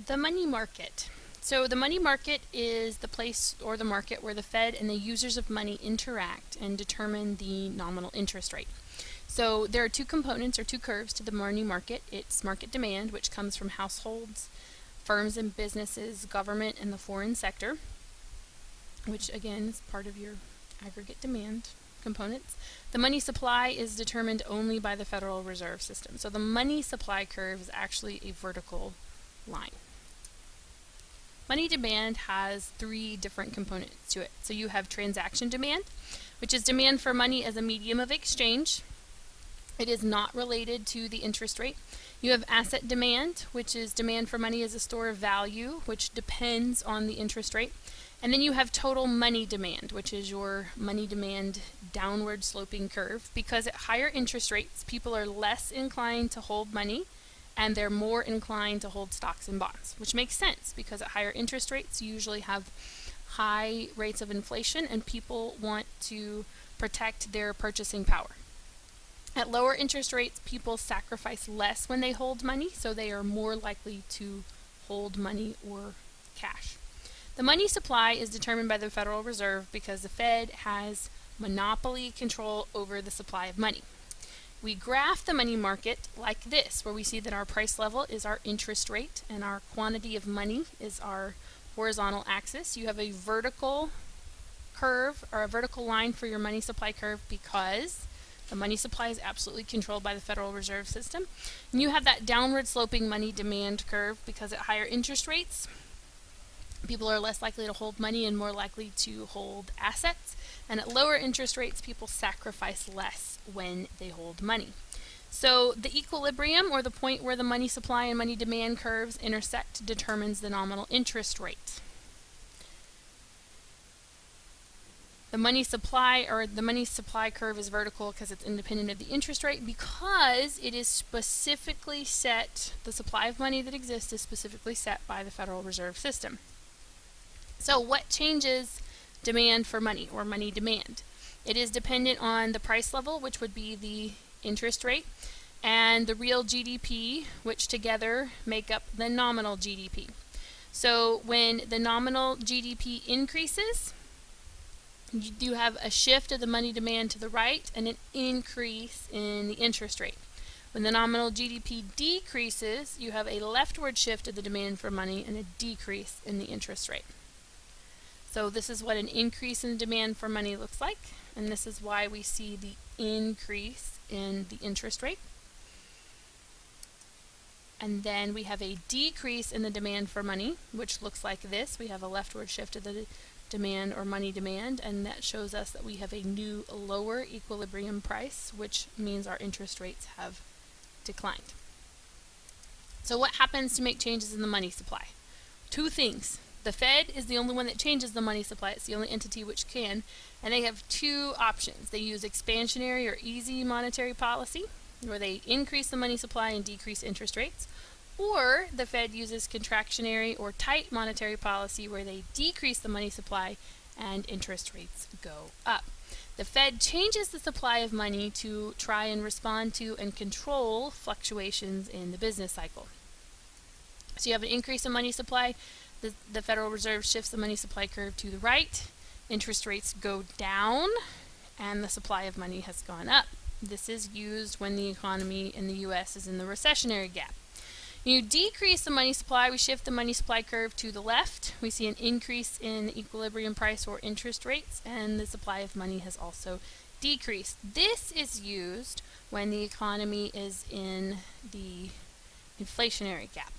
The money market. So the money market is the place or the market where the Fed and the users of money interact and determine the nominal interest rate. So there are two components or two curves to the money market. It's market demand, which comes from households, firms and businesses, government, and the foreign sector, which again is part of your aggregate demand components. The money supply is determined only by the Federal Reserve System. So the money supply curve is actually a vertical line. Money demand has three different components to it. So you have transaction demand, which is demand for money as a medium of exchange. It is not related to the interest rate. You have asset demand, which is demand for money as a store of value, which depends on the interest rate. And then you have total money demand, which is your money demand downward sloping curve. Because at higher interest rates, people are less inclined to hold money and they're more inclined to hold stocks and bonds, which makes sense because at higher interest rates you usually have high rates of inflation and people want to protect their purchasing power. At lower interest rates, people sacrifice less when they hold money, so they are more likely to hold money or cash. The money supply is determined by the Federal Reserve because the Fed has monopoly control over the supply of money. We graph the money market like this, where we see that our price level is our interest rate and our quantity of money is our horizontal axis. You have a vertical curve or a vertical line for your money supply curve because the money supply is absolutely controlled by the Federal Reserve System. And you have that downward sloping money demand curve because at higher interest rates, people are less likely to hold money and more likely to hold assets. And at lower interest rates, people sacrifice less when they hold money. So the equilibrium, or the point where the money supply and money demand curves intersect, determines the nominal interest rate. The money supply curve is vertical because it's independent of the interest rate because it is specifically set, the supply of money that exists is specifically set by the Federal Reserve System. So what changes demand for money or money demand? It is dependent on the price level, which would be the interest rate, and the real GDP, which together make up the nominal GDP. So when the nominal GDP increases, you have a shift of the money demand to the right and an increase in the interest rate. When the nominal GDP decreases, you have a leftward shift of the demand for money and a decrease in the interest rate. So this is what an increase in demand for money looks like, and this is why we see the increase in the interest rate. And then we have a decrease in the demand for money, which looks like this. We have a leftward shift of the demand or money demand, and that shows us that we have a new lower equilibrium price, which means our interest rates have declined. So what happens to make changes in the money supply? Two things. The Fed is the only one that changes the money supply. It's the only entity which can, and they have two options. They use expansionary or easy monetary policy, where they increase the money supply and decrease interest rates, or the Fed uses contractionary or tight monetary policy, where they decrease the money supply and interest rates go up. The Fed changes the supply of money to try and respond to and control fluctuations in the business cycle. So you have an increase in money supply. The Federal Reserve shifts the money supply curve to the right. Interest rates go down, and the supply of money has gone up. This is used when the economy in the U.S. is in the recessionary gap. You decrease the money supply, we shift the money supply curve to the left. We see an increase in the equilibrium price or interest rates, and the supply of money has also decreased. This is used when the economy is in the inflationary gap.